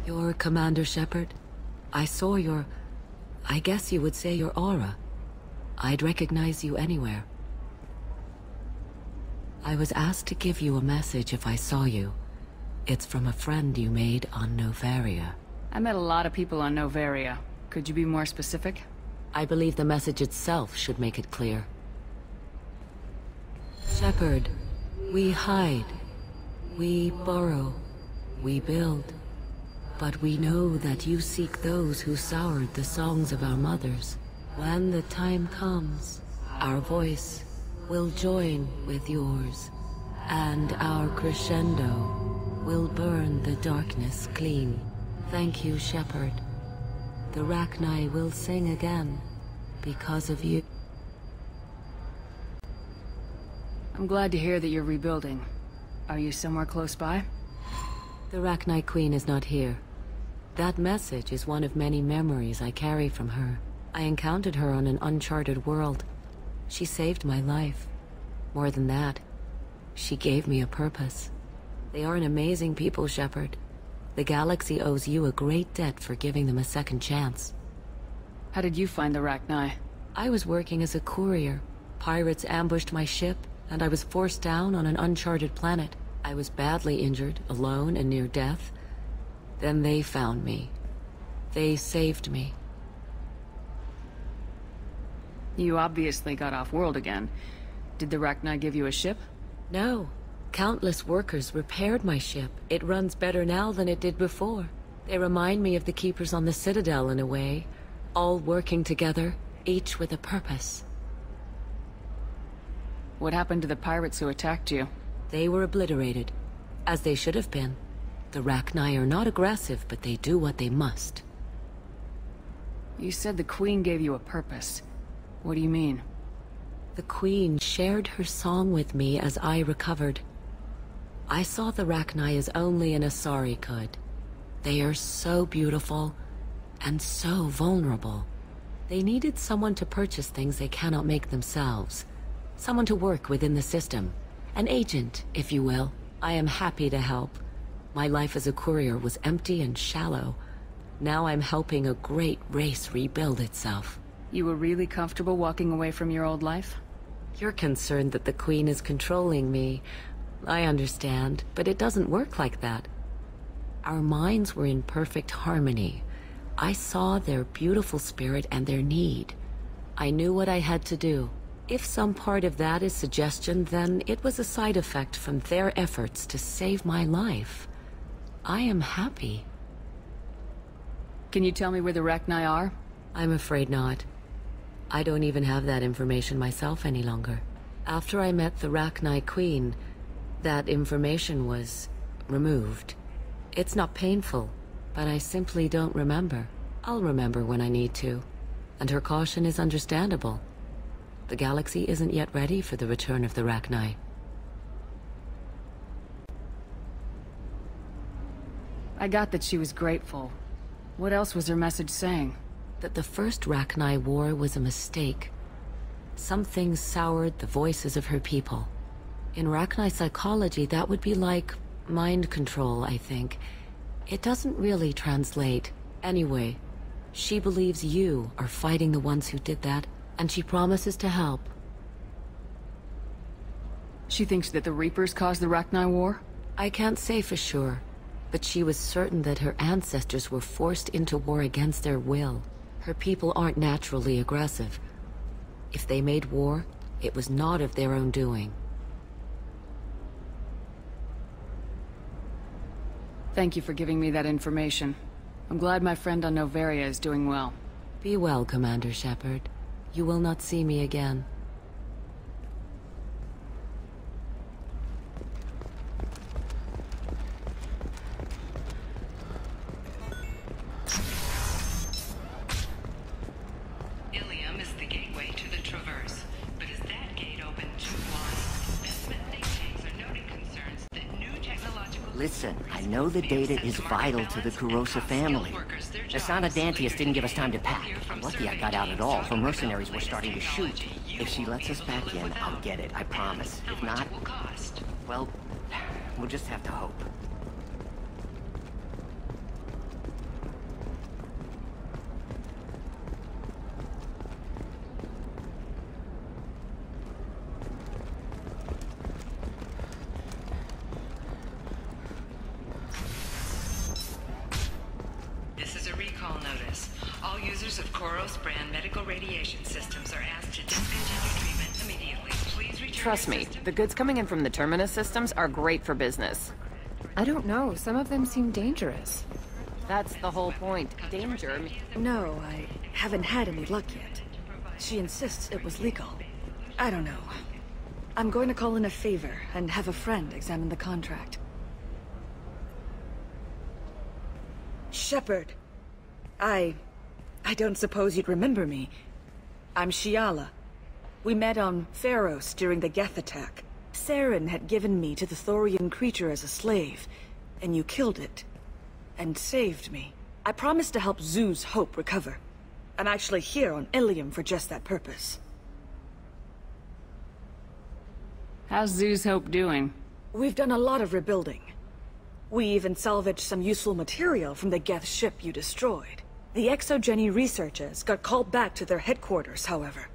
You're Commander Shepard? I saw your... I guess you would say your aura. I'd recognize you anywhere. I was asked to give you a message if I saw you. It's from a friend you made on Novaria. I met a lot of people on Novaria. Could you be more specific? I believe the message itself should make it clear. Shepard, we hide. We burrow. We build. But we know that you seek those who soured the songs of our mothers. When the time comes, our voice will join with yours, and our crescendo will burn the darkness clean. Thank you, Shepard. The Rachni will sing again, because of you. I'm glad to hear that you're rebuilding. Are you somewhere close by? The Rachni Queen is not here. That message is one of many memories I carry from her. I encountered her on an uncharted world. She saved my life. More than that, she gave me a purpose. They are an amazing people, Shepard. The galaxy owes you a great debt for giving them a second chance. How did you find the Rachni? I was working as a courier. Pirates ambushed my ship, and I was forced down on an uncharted planet. I was badly injured, alone and near death. Then they found me. They saved me. You obviously got off-world again. Did the Rachni give you a ship? No. Countless workers repaired my ship. It runs better now than it did before. They remind me of the Keepers on the Citadel in a way. All working together, each with a purpose. What happened to the pirates who attacked you? They were obliterated, as they should have been. The Rachni are not aggressive, but they do what they must. You said the Queen gave you a purpose. What do you mean? The Queen shared her song with me as I recovered. I saw the Rachni as only an Asari could. They are so beautiful, and so vulnerable. They needed someone to purchase things they cannot make themselves. Someone to work within the system. An agent, if you will. I am happy to help. My life as a courier was empty and shallow. Now I'm helping a great race rebuild itself. You were really comfortable walking away from your old life? You're concerned that the Queen is controlling me. I understand, but it doesn't work like that. Our minds were in perfect harmony. I saw their beautiful spirit and their need. I knew what I had to do. If some part of that is suggestion, then it was a side effect from their efforts to save my life. I am happy. Can you tell me where the Rachni are? I'm afraid not. I don't even have that information myself any longer. After I met the Rachni Queen, that information was removed. It's not painful, but I simply don't remember. I'll remember when I need to. And her caution is understandable. The galaxy isn't yet ready for the return of the Rachni. I got that she was grateful. What else was her message saying? That the first Rachni war was a mistake. Some things soured the voices of her people. In Rachni psychology, that would be like mind control, I think. It doesn't really translate. Anyway, she believes you are fighting the ones who did that, and she promises to help. She thinks that the Reapers caused the Rachni war? I can't say for sure, but she was certain that her ancestors were forced into war against their will. Her people aren't naturally aggressive. If they made war, it was not of their own doing. Thank you for giving me that information. I'm glad my friend on Novaria is doing well. Be well, Commander Shepard. You will not see me again. Illium is the gateway to the Traverse, but is that gate open too wide? Investment think tanks are noting concerns that new technological... Listen, I know the data is vital to the Kurosa family. The Sana Dantius didn't give us time to pack. I'm lucky I got out at all. Her mercenaries were starting to shoot. If she lets us back in, I'll get it, I promise. If not, well, we'll just have to hope. users of Koros brand medical radiation systems are asked to discontinue treatment immediately. Please return Trust your me, system. the goods coming in from the Terminus systems are great for business. I don't know, some of them seem dangerous. That's the whole point. Danger. No, I haven't had any luck yet. She insists it was legal. I don't know. I'm going to call in a favor and have a friend examine the contract. Shepard. I don't suppose you'd remember me. I'm Shiala. We met on Pharos during the Geth attack. Saren had given me to the Thorian creature as a slave, and you killed it. And saved me. I promised to help Zoo's Hope recover. I'm actually here on Illium for just that purpose. How's Zoo's Hope doing? We've done a lot of rebuilding. We even salvaged some useful material from the Geth ship you destroyed. The Exogeny researchers got called back to their headquarters, however,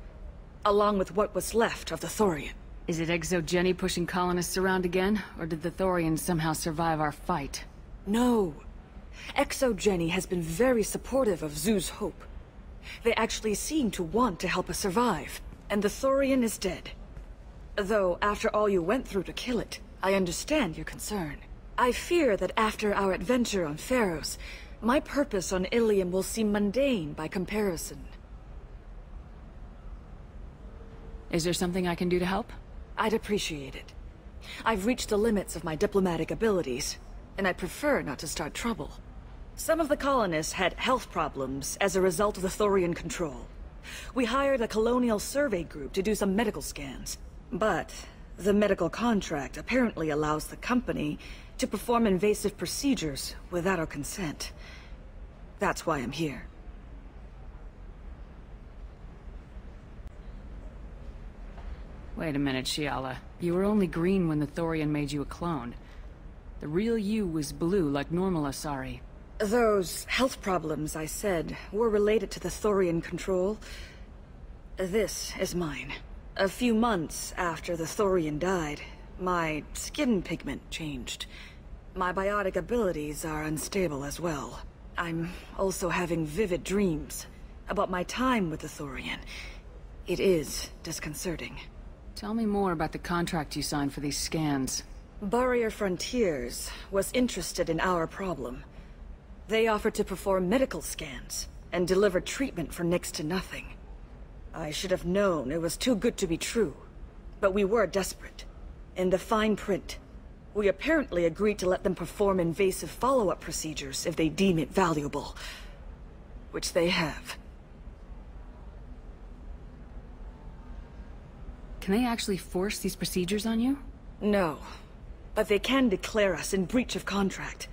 along with what was left of the Thorian. Is it Exogeny pushing colonists around again, or did the Thorians somehow survive our fight? No. Exogeny has been very supportive of Zoo's Hope. They actually seem to want to help us survive, and the Thorian is dead. Though, after all you went through to kill it, I understand your concern. I fear that after our adventure on Pharos, my purpose on Illium will seem mundane by comparison. Is there something I can do to help? I'd appreciate it. I've reached the limits of my diplomatic abilities, and I prefer not to start trouble. Some of the colonists had health problems as a result of the Thorian control. We hired a colonial survey group to do some medical scans. But the medical contract apparently allows the company to perform invasive procedures without our consent. That's why I'm here. Wait a minute, Shiala. You were only green when the Thorian made you a clone. The real you was blue like normal Asari. Those health problems I said were related to the Thorian control. This is mine. A few months after the Thorian died, my skin pigment changed. My biotic abilities are unstable as well. I'm also having vivid dreams about my time with the Thorian. It is disconcerting. Tell me more about the contract you signed for these scans. Barrier Frontiers was interested in our problem. They offered to perform medical scans and deliver treatment for next to nothing. I should have known it was too good to be true, but we were desperate. In the fine print, we apparently agreed to let them perform invasive follow-up procedures if they deem it valuable, which they have. Can they actually force these procedures on you? No, but they can declare us in breach of contract,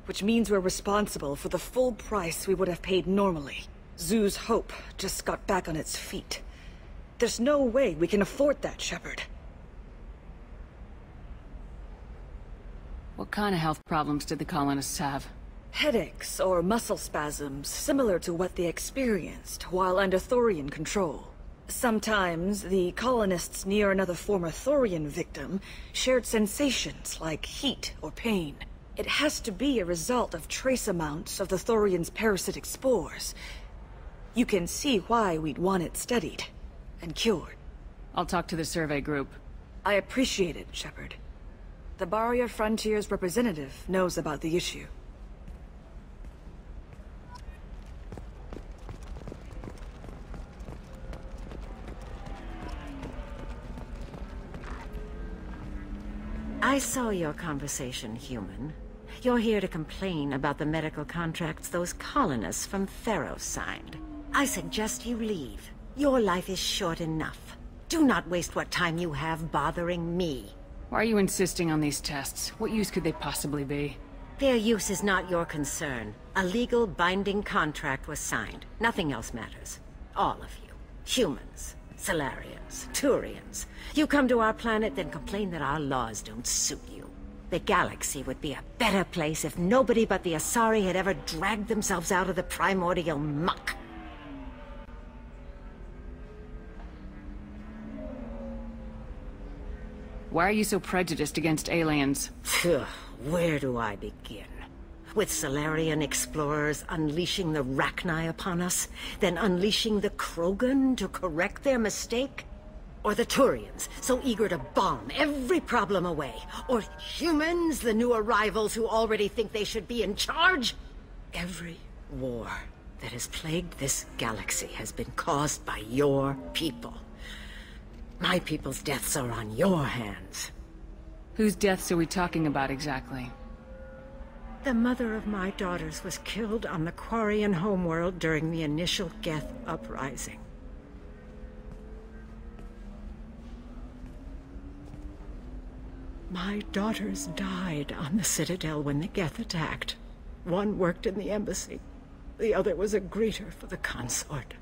which means we're responsible for the full price we would have paid normally. Zoo's Hope just got back on its feet. There's no way we can afford that, Shepard. What kind of health problems did the colonists have? Headaches or muscle spasms similar to what they experienced while under Thorian control. Sometimes the colonists near another former Thorian victim shared sensations like heat or pain. It has to be a result of trace amounts of the Thorian's parasitic spores. You can see why we'd want it studied and cured. I'll talk to the survey group. I appreciate it, Shepard. The Barrier Frontiers representative knows about the issue. I saw your conversation, human. You're here to complain about the medical contracts those colonists from Pharos signed. I suggest you leave. Your life is short enough. Do not waste what time you have bothering me. Why are you insisting on these tests? What use could they possibly be? Their use is not your concern. A legal binding contract was signed. Nothing else matters. All of you. Humans, Solarians, Turians. You come to our planet, then complain that our laws don't suit you. The galaxy would be a better place if nobody but the Asari had ever dragged themselves out of the primordial muck. Why are you so prejudiced against aliens? Phew, where do I begin? With Salarian explorers unleashing the Rachni upon us, then unleashing the Krogan to correct their mistake? Or the Turians, so eager to bomb every problem away? Or humans, the new arrivals who already think they should be in charge? Every war that has plagued this galaxy has been caused by your people. My people's deaths are on your hands. Whose deaths are we talking about exactly? The mother of my daughters was killed on the Quarian homeworld during the initial Geth uprising. My daughters died on the Citadel when the Geth attacked. One worked in the embassy. The other was a greeter for the consort.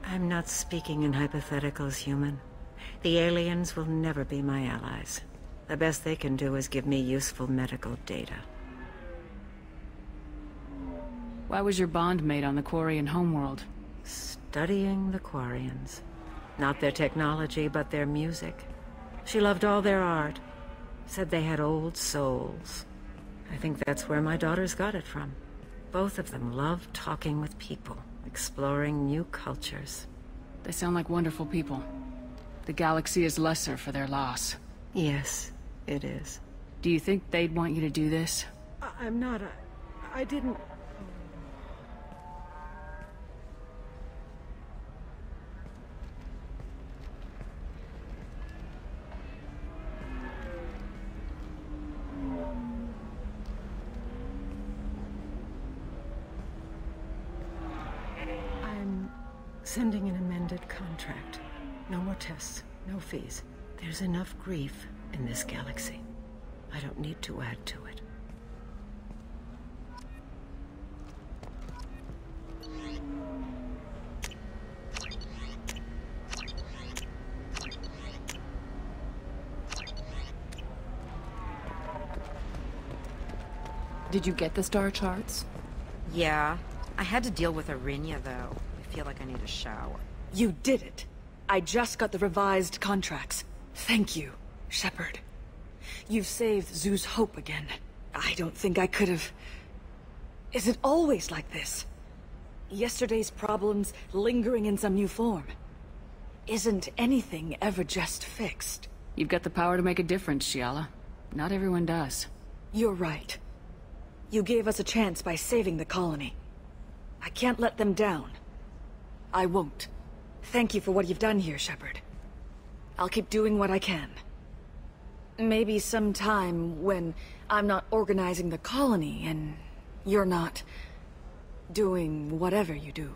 I'm not speaking in hypotheticals, human. The aliens will never be my allies. The best they can do is give me useful medical data. Why was your bond made on the Quarian homeworld? Studying the Quarians. Not their technology, but their music. She loved all their art. Said they had old souls. I think that's where my daughters got it from. Both of them loved talking with people, exploring new cultures. They sound like wonderful people. The galaxy is lesser for their loss. Yes, it is. Do you think they'd want you to do this? I'm not. I didn't... Sending an amended contract. No more tests, no fees. There's enough grief in this galaxy. I don't need to add to it. Did you get the star charts? Yeah. I had to deal with Arinya, though. I feel like I need a shower. You did it. I just got the revised contracts. Thank you, Shepard. You've saved Zoo's hope again. I don't think I could have... Is it always like this? Yesterday's problems lingering in some new form. Isn't anything ever just fixed? You've got the power to make a difference, Shiala. Not everyone does. You're right. You gave us a chance by saving the colony. I can't let them down. I won't. Thank you for what you've done here, Shepard. I'll keep doing what I can. Maybe sometime when I'm not organizing the colony and you're not doing whatever you do.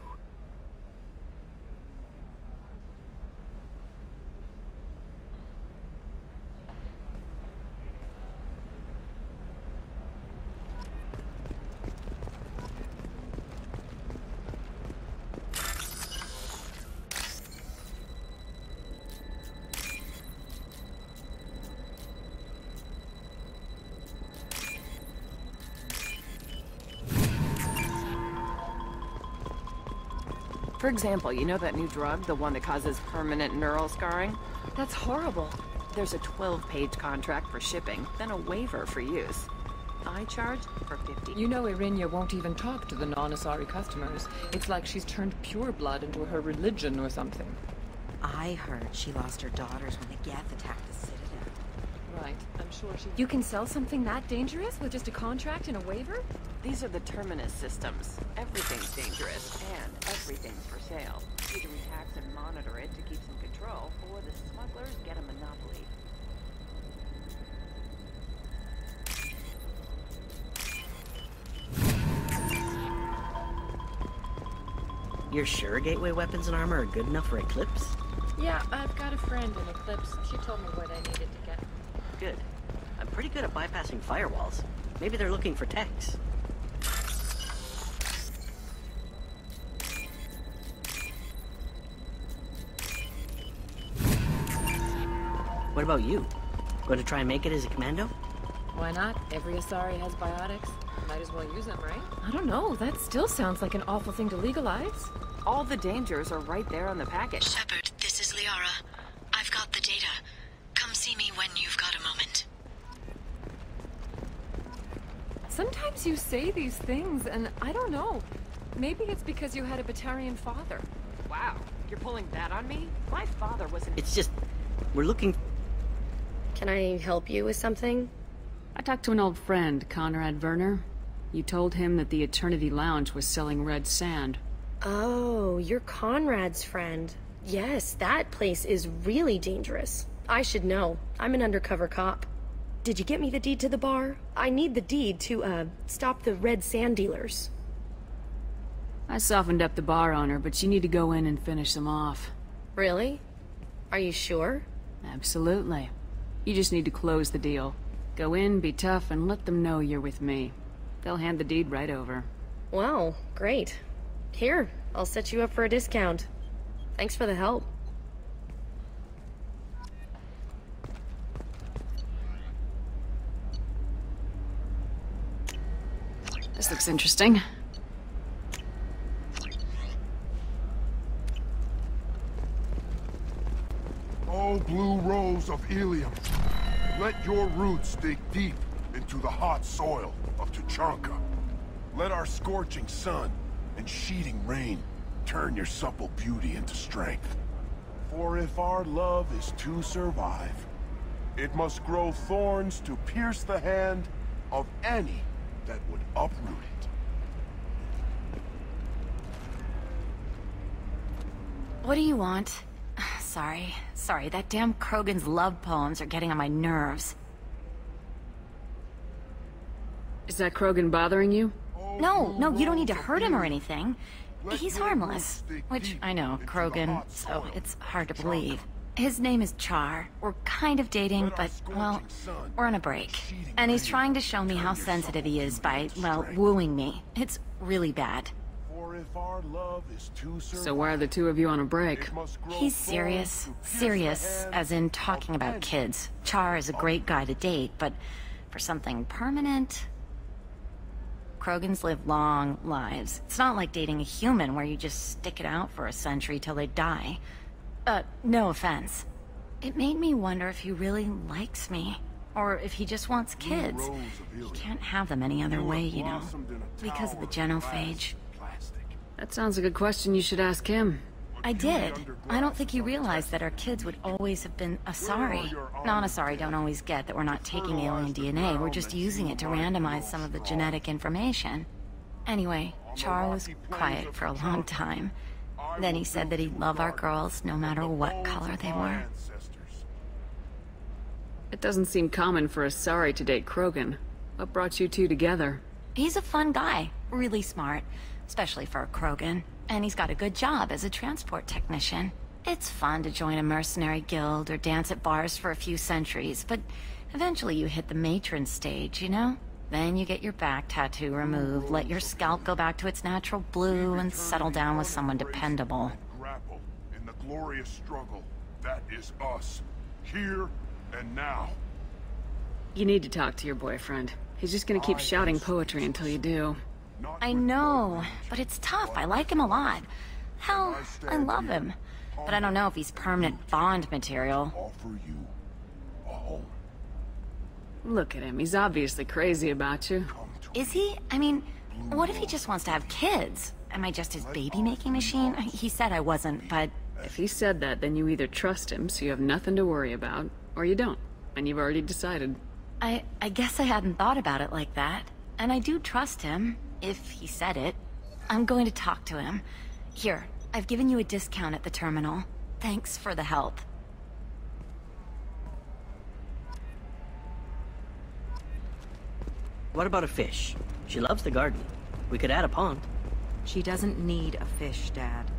For example, you know that new drug, the one that causes permanent neural scarring? That's horrible. There's a 12-page contract for shipping, then a waiver for use. I charge for 50. You know Irinya won't even talk to the non-Asari customers. It's like she's turned pure blood into her religion or something. I heard she lost her daughters when the Geth attacked the Citadel. Right, I'm sure she... You can sell something that dangerous with just a contract and a waiver? These are the Terminus systems. Everything's dangerous, and everything's for sale. Either we tax and monitor it to keep some control, or the smugglers get a monopoly. You're sure gateway weapons and armor are good enough for Eclipse? Yeah, I've got a friend in Eclipse. She told me what I needed to get. Good. I'm pretty good at bypassing firewalls. Maybe they're looking for techs. What about you? Going to try and make it as a commando? Why not? Every Asari has biotics. Might as well use them, right? I don't know. That still sounds like an awful thing to legalize. All the dangers are right there on the package. Shepard, this is Liara. I've got the data. Come see me when you've got a moment. Sometimes you say these things, and I don't know. Maybe it's because you had a Batarian father. Wow, you're pulling that on me? My father wasn't... It's just... we're looking... Can I help you with something? I talked to an old friend, Conrad Verner. You told him that the Eternity Lounge was selling red sand. Oh, you're Conrad's friend. Yes, that place is really dangerous. I should know. I'm an undercover cop. Did you get me the deed to the bar? I need the deed to, stop the red sand dealers. I softened up the bar owner, but you need to go in and finish them off. Really? Are you sure? Absolutely. You just need to close the deal. Go in, be tough, and let them know you're with me. They'll hand the deed right over. Wow, great. Here, I'll set you up for a discount. Thanks for the help. This looks interesting. Oh, blue rose of Illium, let your roots dig deep into the hot soil of Tuchanka. Let our scorching sun and sheeting rain turn your supple beauty into strength. For if our love is to survive, it must grow thorns to pierce the hand of any that would uproot it. What do you want? Sorry, that damn Krogan's love poems are getting on my nerves. Is that Krogan bothering you? No, you don't need to hurt him or anything. He's harmless. Which, I know, Krogan, so it's hard to believe. His name is Char. We're kind of dating, but, well, we're on a break. And he's trying to show me how sensitive he is by, well, wooing me. It's really bad. So why are the two of you on a break? He's serious. Serious, as in talking about kids. Char is a great guy to date, but for something permanent... Krogans live long lives. It's not like dating a human where you just stick it out for a century till they die. No offense. It made me wonder if he really likes me. Or if he just wants kids. He can't have them any other way, you know. Because of the genophage. That sounds like a question you should ask him. I did. I don't think he realized that our kids would always have been Asari. Non-Asari don't always get that we're not taking alien DNA, we're just using it to randomize some of the genetic information. Anyway, Char was quiet for a long time. Then he said that he'd love our girls no matter what color they were. It doesn't seem common for Asari to date Krogan. What brought you two together? He's a fun guy, really smart, especially for a Krogan. And he's got a good job as a transport technician. It's fun to join a mercenary guild or dance at bars for a few centuries, but eventually you hit the matron stage, you know? Then you get your back tattoo removed, let your scalp go back to its natural blue, and settle down with someone dependable. Grapple in the glorious struggle that is us, here and now. You need to talk to your boyfriend. He's just gonna keep shouting poetry until you do. I know, but it's tough. I like him a lot. Hell, I love him. But I don't know if he's permanent Bond material. Offer you a home. Look at him. He's obviously crazy about you. Is he? I mean, what if he just wants to have kids? Am I just his baby-making machine? He said I wasn't, but... If he said that, then you either trust him, so you have nothing to worry about, or you don't, and you've already decided. I guess I hadn't thought about it like that. And I do trust him. If he said it. I'm going to talk to him. Here, I've given you a discount at the terminal. Thanks for the help. What about a fish? She loves the garden. We could add a pond. She doesn't need a fish, Dad.